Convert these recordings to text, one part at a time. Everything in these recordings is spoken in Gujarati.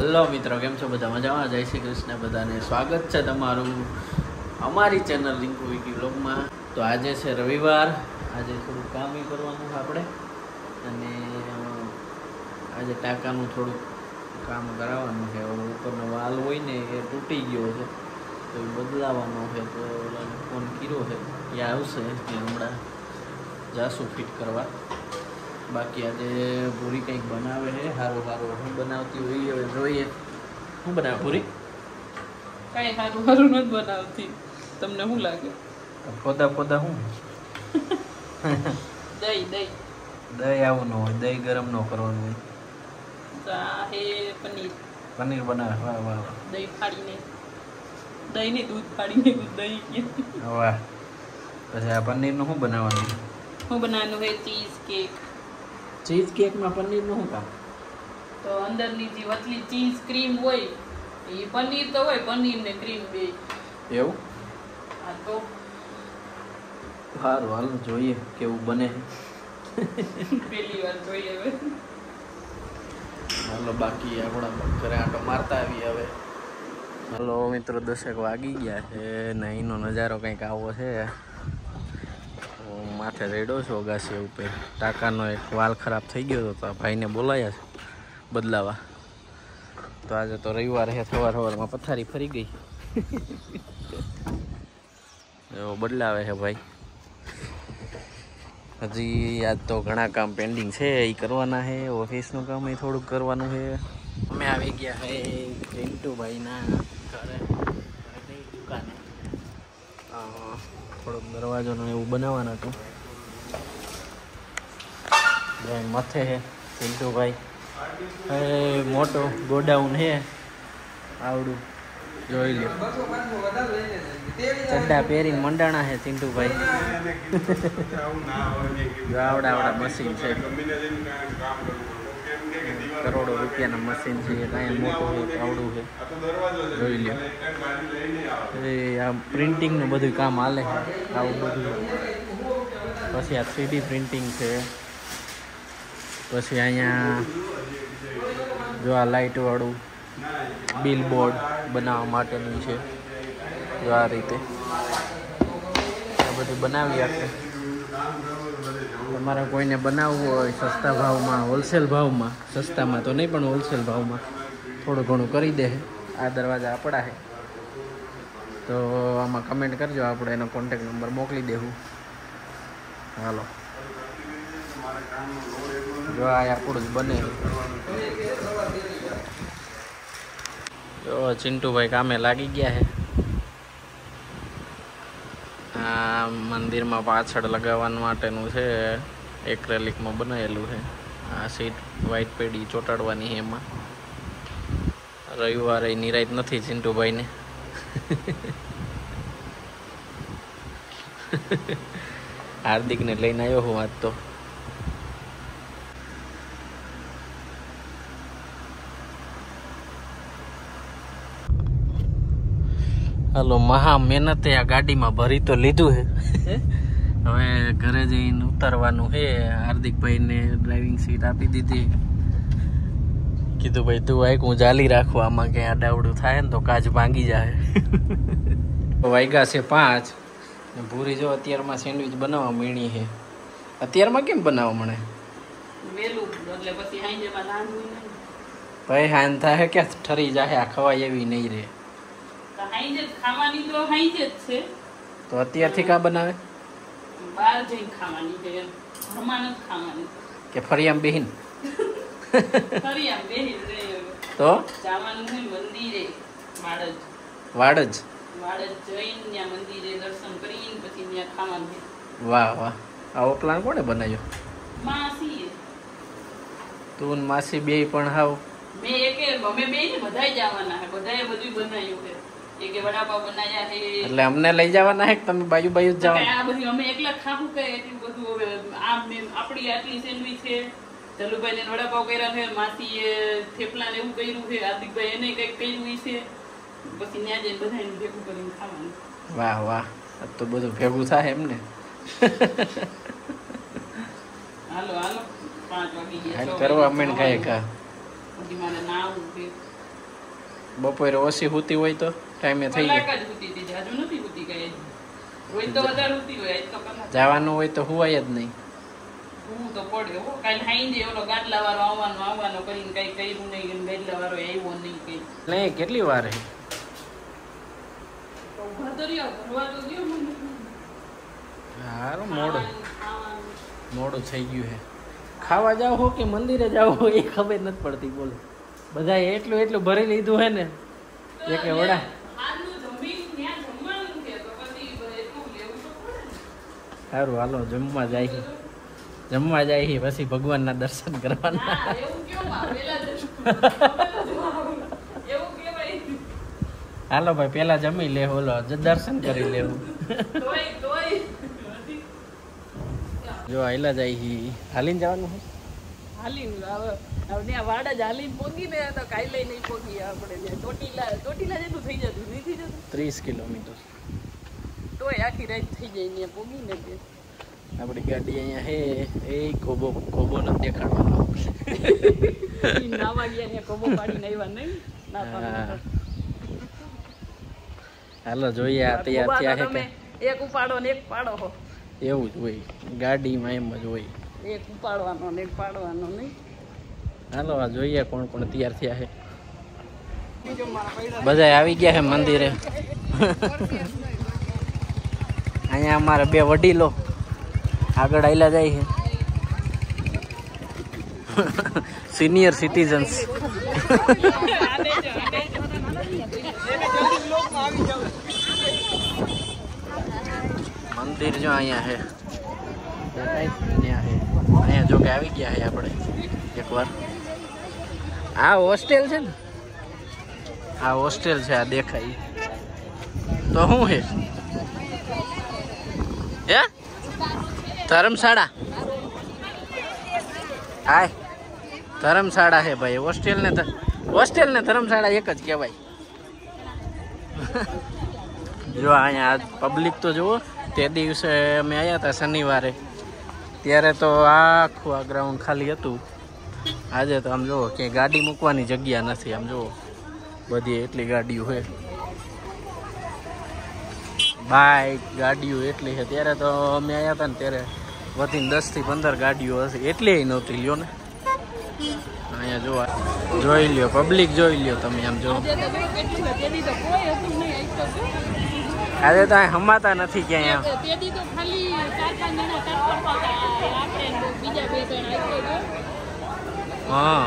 હલો મિત્રો, કેમ છો બધા? મજામાં? જય શ્રી કૃષ્ણ બધાને. સ્વાગત છે તમારું અમારી ચેનલ રિંકુ વિકી વ્લોગમાં. તો આજે છે રવિવાર, આજે થોડું કામ કરવાનું છે આપણે, અને આજે ટાંકાનું થોડુંક કામ કરાવવાનું છે. ઉપરનો વાલ હોય ને એ તૂટી ગયો છે, તો એ બદલાવાનો છે. તો ઓલાને ફોન કર્યો છે, એ આવશે કે હમણાં જાશું ફિટ કરવા. બાકી આજે પૂરી કંઈક બનાવે છે સારું સારું. હું બનાવતી હોય હવે જોઈએ. શું બનાવે પૂરી? કઈ સારું સારું નથી બનાવતી. તમને શું લાગે? ફોદા ફોદા શું? દહીં દહીં દહીં આવું ન હોય, દહીં ગરમ ન કરવાનું હોય. આ હે પનીર. પનીર બનાવે? વાહ વાહ વાહ. દહીં ફાડીને, દહીં ને દૂધ ફાડીને દહીં કે વાહ. પછી આ પનીરનું શું બનાવવાનું? હું બનાવવાનું છે ચીઝ કેક. ચીઝ કેકમાં પનીરનું શું કામ? તો અંદરની જે વતલી ચીઝ ક્રીમ હોય એ પનીર તો હોય, પનીર ને ક્રીમ બે. એવું? આ તો સારું, હાલ જોઈએ કેવું બને. પહેલી વાર જોઈએ હવે. હાલો, બાકી આપણા ઘરે આંટો મારતા આવી હવે. હાલો મિત્રો, 10 વાગી ગયા છે ને અહીંનો નજારો કંઈક આવો છે. હું માથે રેડો છું અગાસી ઉપર. ટાંકાનો એક વાલ ખરાબ થઈ ગયો હતો, તો ભાઈને બોલાયા છે બદલાવા. તો આજે તો રવિવાર છે, સવારમાં પથારી ફરી ગઈ. એવો બદલાવે છે ભાઈ. હજી આજ તો ઘણા કામ પેન્ડિંગ છે, એ કરવાના છે. ઓફિસનું કામ એ થોડુંક કરવાનું છે. અમે આવી ગયા છે પિન્ટુભાઈના ઘરે, દુકાને. થોડોક દરવાજાનું એવું બનાવવાનું હતું. મથે છે પિન્ટુભાઈ. મોટો ગોડાઉન છે આવડું, જોઈ લો. ચડ્ડા પહેરીને મંડાણા છે ચિંટુભાઈ. આવડા આવડા મશીન છે, કરોડો રૂપિયાના મશીન છે. કાંઈ મોટું છે, આવડું છે, જોઈ લો. એ આ પ્રિન્ટિંગનું બધું કામ હાલે છે, આવું બધું. પછી આ 3D પ્રિન્ટિંગ છે. પછી અહીંયા જો આ લાઇટવાળું બિલ બોર્ડ બનાવવા માટેનું છે. જો આ રીતે આ બધું બનાવી આપે. તમારે કોઈને બનાવવું હોય સસ્તા ભાવમાં, હોલસેલ ભાવમાં, સસ્તામાં તો નહીં પણ હોલસેલ ભાવમાં થોડું ઘણું કરી દે. આ દરવાજા આપણા છે, તો આમાં કમેન્ટ કરજો, આપણે એનો કોન્ટેક નંબર મોકલી દેવું. હાલો, જો આ આપણું જ બને. જો ચિંટુભાઈ કામે લાગી ગયા છે. આ મંદિરમાં પાછળ લગાવવા માટેનું છે, એક્રેલિકમાં બનાવેલું છે. આ સીટ વ્હાઈટ પેડી ચોંટાડવાની છે. એમાં રવિવારે નિરાયત નથી ચિંટુભાઈને. હાર્દિકને લઈને આવ્યો હું આજ તો. હાલો, મહા મહેનતે આ ગાડીમાં ભરી તો લીધું છે. હવે ઘરે જઈને ઉતારવાનું છે. હાર્દિકભાઈને ડ્રાઇવિંગ સીટ આપી દીધી. કીધું ભાઈ તું આય, હું જાલી રાખું, આમાં ક્યાંય આડાવડું થાય ને તો કાચ ભાંગી જાય. વાગ્યા છે 5. ભૂરી જો અત્યારમાં સેન્ડવિચ બનાવવા મીણી છે. અત્યારમાં કેમ બનાવવા મળે? ભાઈ હાન થાય ક્યાં ઠરી જાય, આ ખવાય એવી નહીં રે. તો અત્યારથી કા બનાવે? બહાર જઈને ખાવાની છે, ઘરમાં નથી ખાવાની. કે ફરિયામ બેહીન? ફરિયામ બેહીન તો જવાનું છે મંદિરે, વાડજ જઈને ત્યાં મંદિરે દર્શન કરીને પછી ત્યાં ખાવાનું છે. વાહ વાહ, આવો પ્લાન કોણે બનાવ્યો? માસી. તું માસી બે પણ હાવ? અમે બે ને બધાય જવાના છે, બધાએ બધું બનાવ્યું છે. એકે વડાપાવ બનાવ્યા છે. એટલે અમને લઈ જવાના છે કે તમે બાજુ બાજુ જ જવાના? આ બધું અમે એકલા ખાવું કે એટલું બધું. હવે આપણી આટલી સેન્ડવીચ છે, જલુભાઈ ને વડાપાવ કર્યા છે, માસીએ થેપલા ને એવું કર્યું છે, હાર્દિકભાઈ એને કઈક કર્યું છે. પછી ત્યાં જઈને બધાને ભેગું કરીને ખાવાનું. વાહ વાહ, તો બધું ભેગું થાય એમ ને. હાલો હાલો, 5 વાગી ગયા. કરવા માંડ કાંઈ કા. પછી મારે નાવું છે. બપોરે ઓછી હોતી હોય તો ટાઈમે થઈ કલાક જાય. જ હુતી હતી, જાજુ નથી હુતી કઈ. રોજ તો વધારે હુતી હોય, આજ તો કલાક. જવાનું હોય તો હુવાય જ નહીં. હું તો પડે હો, કાલ હાઈંજે ઓલો ગાટલા વાળો આવવાનો કરીને કઈ કર્યું નહીં, ગાટલા વાળો આવ્યો નહીં કઈ. નહીં કેટલી વાર હે? તો ઉભા તો રહ્યો, ભરવા તો દ્યો મને. હારું ખાવાનું. મોડું થઈ ગયું હે. ખાવા જાવ હો કે મંદિરે જાવ હો એ ખબર નથી પડતી. બોલો બધા એટલું ભરી લીધું હે ને એક વડા. આજનું જમીન ત્યાં જમવાનું છે તો પછી એટલું લેવું તો પડે ને. સારું હાલો જમવા જાય છે પછી ભગવાનના દર્શન કરવાના. ના, એવું કેવું આ પેલા એવું કેવાય. હાલો ભાઈ પેલા જમી લે, ઓલો દર્શન કરી લેવું. તોય જો આયલા જાય હાલીને જવાનું છે. હાલીને હવે ત્યાં વાડા જ હાલીને પોગીને તો કાઈ લઈ નહીં પોગીએ આપણે ચોટીલા જેટલું થઈ જતું નહીં થઈ જતું 30 કિલોમીટર. તોય આખી રાત થઈ જાય ત્યાં પોગીને તે આપણી ગાડી અહીંયા હે. એ કોબો નથી દેખાડવાનો. નાવા ગયા ને કોબો પાડીને આવ્યા નહીં ના પાડો. હાલો જોઈએ આ તૈયાર થયા હે કે એક ઉપાડો ને એક પાડો હો. એવું જ હોય ગાડીમાં, એમ જ હોય. એક ઉપાડવાનો ને એક પાડવાનો નહીં. હાલો આ જોઈએ કોણ કોણ તૈયાર થયા છે. બધા આવી ગયા છે મંદિરે. અહીંયા અમારા બે વડીલો આગળ આયલા જાય છે. Senior citizens. મંદિર જો અહીંયા છે. અહીંયા જો કે આવી ગયા છે આપણે એકવાર. આ હોસ્ટેલ છે ને, આ હોસ્ટેલ છે. આ દેખાય તો શું છે? હે ધર્મશાળા. હાય ધર્મશાળા છે ભાઈ. હોસ્ટેલ ને ધર્મશાળા એક જ કહેવાય. જો અહીંયા પબ્લિક તો જુઓ. તે દિવસે અમે આવ્યા હતા શનિવારે, ત્યારે તો આખું આ ગ્રાઉન્ડ ખાલી હતું. આજે તો આમ જુઓ કે ગાડી મૂકવાની જગ્યા નથી. આમ જુઓ બધી એટલી ગાડીઓ છે, બાઇક ગાડીઓ એટલી છે. ત્યારે તો અમે આવ્યા હતા ને ત્યારે વધીને 10 થી 15 ગાડીઓ હશે, એટલી નહોતી. લ્યો ને અહીંયા જોઈ લ્યો પબ્લિક, જોઈ લ્યો તમે. આમ જો આજે તો અહીં હમાતા નથી ક્યાંય. હા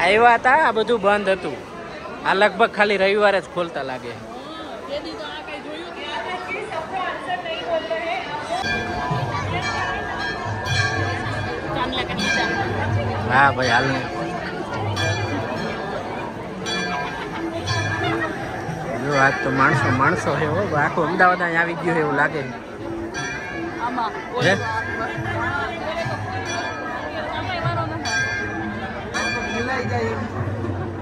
આવ્યા હતા. આ બધું બંધ હતું. આ લગભગ ખાલી રવિવારે જ ખોલતા લાગે. હા ભાઈ હાલ ને. જો આજ તો માણસો છે હો. આખું અમદાવાદ અહીં આવી ગયું એવું લાગે.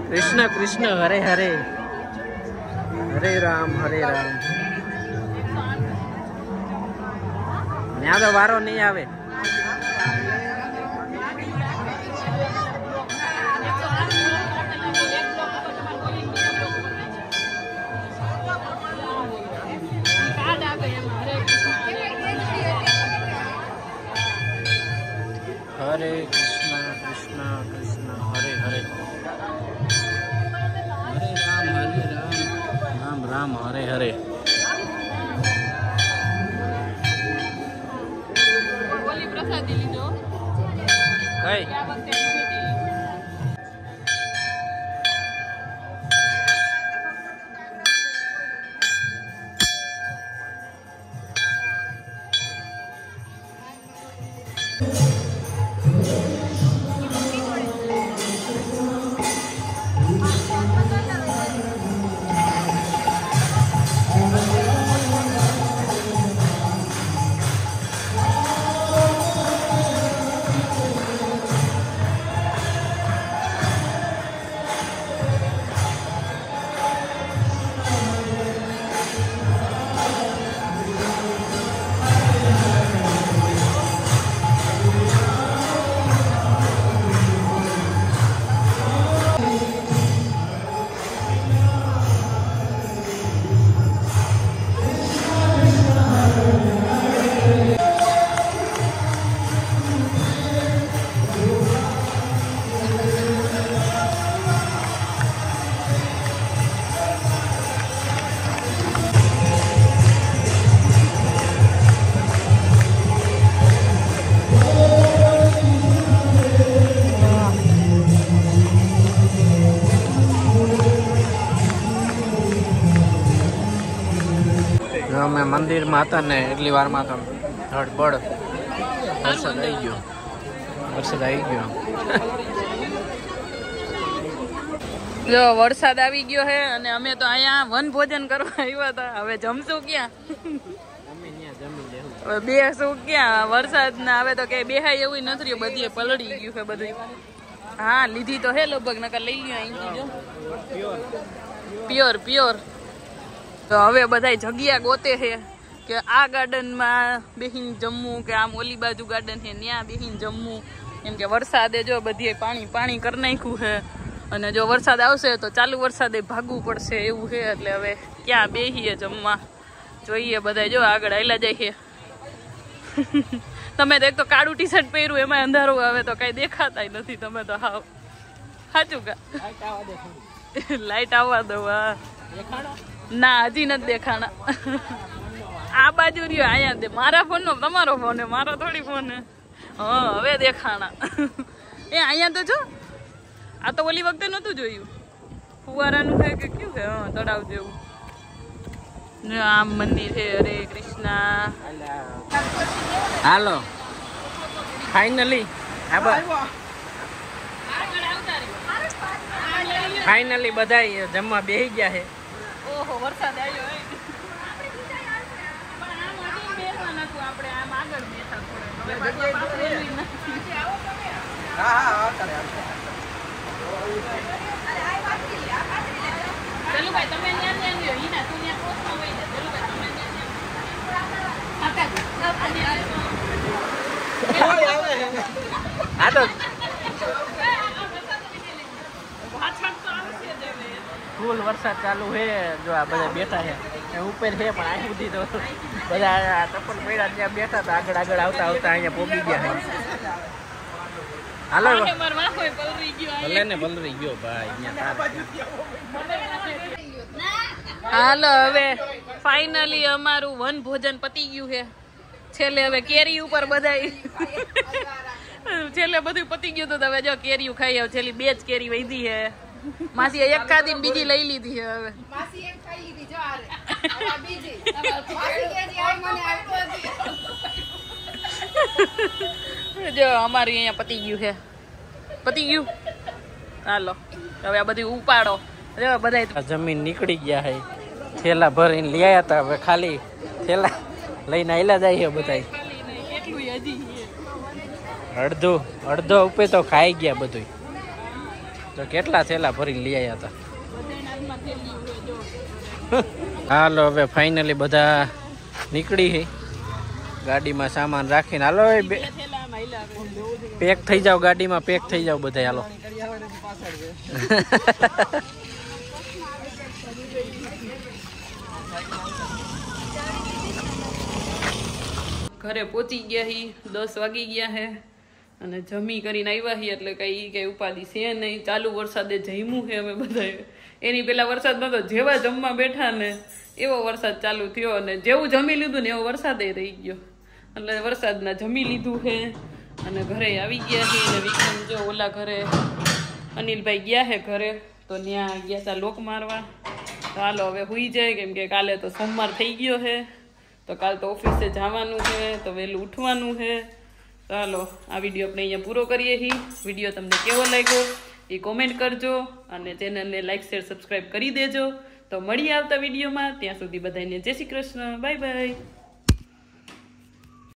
કૃષ્ણ કૃષ્ણ હરે હરે, હરે રામ હરે રામ. ત્યાં તો વારો નહીં આવે. હરે કૃષ્ણ કૃષ્ણ કૃષ્ણ હરે હરે, હરે રામ રામ રામ હરે હરે. પ્રસાદી લીધો કઈ મંદિરમાં હતા ને એટલી વારમાં તો ધડબડ વરસાદ આવી ગયો. જો વરસાદ આવી ગયો હે અને અમે તો અહીંયા વન ભોજન કરવા આવ્યા હતા. હવે જમશું ક્યાં? હવે બેસું ક્યાં? વરસાદ ના આવે તો કઈ બેહાય એવું નથી રહ્યું. બધી પલળી ગયું છે બધું. હા લીધી તો હે લગભગ, નકર લઈ લ્યો અહીંથી. જો પ્યોર. તો હવે બધા જગ્યા ગોતે છે કે આ ગાર્ડનમાં બેહીને જમવું કે આમ ઓલી બાજુ ગાર્ડન છે ત્યાં બેહીને જમવું. એમ કે વરસાદે જો બધી પાણી કરી નાખ્યું છે અને જો વરસાદ આવશે તો ચાલુ વરસાદે ભાગવું પડશે એવું છે. એટલે હવે ક્યાં બેહીએ જમવા જોઈએ બધા. જો આગળ આયલા જાય છે. તમે તો એક તો કાળું ટી શર્ટ પહેર્યું એમાં અંધારું આવે તો કઈ દેખાતા નથી. તમે તો હાવ સાચું કા લાઈટ આવવા દો. ના હજી નથી દેખાણા. આ બાજુ રહ્યો અહીંયા દે. મારા ફોન નો તમારો ફોન હે, મારો થોડી ફોન હે. હા હવે દેખાણા. એ અહીંયા તો જો આ તો ઓલી વખતે નતું જોયું. ફુવારાનું છે કે કયું છે? હા તળાવ જેવું. આમ મંદિર છે. હરે કૃષ્ણ. હાલો ફાઇનલી બધા જમવા બેસી ગયા છે. ઓહો વરસાદ આવ્યો. પણ આમ બેસવા નતું આપણે, આમ આગળ બેઠા ચલુભાઈ તમે ત્યાં લ્યો. હિના તું ત્યાં પોસ્ટમાં વહી જા. ચલુભાઈ તમે હા તો ફૂલ વરસાદ ચાલુ છે. જો આ બધા બેઠા છે ઉપર છે પણ આ સુધી તો બધા ટપલ પડ્યા ત્યાં બેઠા હતા. આગળ આવતા અહીંયા પોગી ગયા છે. હાલો ભલે ને પલરી ગયો ભાઈ. હાલો હવે ફાઇનલી અમારું વન ભોજન પતી ગયું છે. છેલ્લે હવે કેરી ઉપર બધા છેલ્લે બધું પતી ગયું તો હવે જો કેરીયું ખાઈ આવ. છેલ્લી 2 જ કેરી વધી છે. માસી એક ખાધી બીજી લઈ લીધી છે. હવે જો અમારું અહીંયા પતી ગયું. હાલો હવે આ બધું ઉપાડો. બધા જમીન નીકળી ગયા છે. થેલા ભરીને લઈ આવ્યા હતા. હવે ખાલી થેલા લઈને આયલા જાય છે બધા. અડધો ઉપે તો ખાઈ ગયા બધું. તો કેટલા થેલા ભરીને લઈ આવ્યા હતા. હાલો હવે ફાઇનલી બધા નીકળી છે ગાડીમાં સામાન રાખીને. હાલો પેક થઈ જાવ ગાડીમાં, પેક થઈ જાવ બધા. હાલો ઘરે પહોંચી ગયા હી. 10 વાગી ગયા હે અને જમી કરીને આવ્યા હી. એટલે કઈ ઉપાધિ છે નહીં. ચાલુ વરસાદે જમ્યું છે અમે બધા. એની પેલા વરસાદ નતો. જેવા જમવા બેઠા ને એવો વરસાદ ચાલુ થયો અને જેવું જમી લીધું ને એવો વરસાદે રહી ગયો. એટલે વરસાદના જમી લીધું છે અને ઘરે આવી ગયા છે. અને વિક્રમ જો ઓલા ઘરે અનિલભાઈ ગયા છે ઘરે, તો ત્યાં ગયા હતા લોક મારવા. તો હાલો હવે હુઈ જાય, કેમ કે કાલે તો સોમવાર થઈ ગયો છે. તો કાલ તો ઓફિસે જવાનું છે, તો વહેલું ઉઠવાનું છે. તો હાલો આ વિડીયો આપણે અહીંયા પૂરો કરીએ છીએ. વિડીયો તમને કેવો લાગ્યો એ કોમેન્ટ કરજો અને ચેનલને લાઈક શેર સબસ્ક્રાઈબ કરી દેજો. તો મળીએ આવતા વિડીયોમાં. ત્યાં સુધી બધાને જય શ્રી કૃષ્ણ. Bye bye.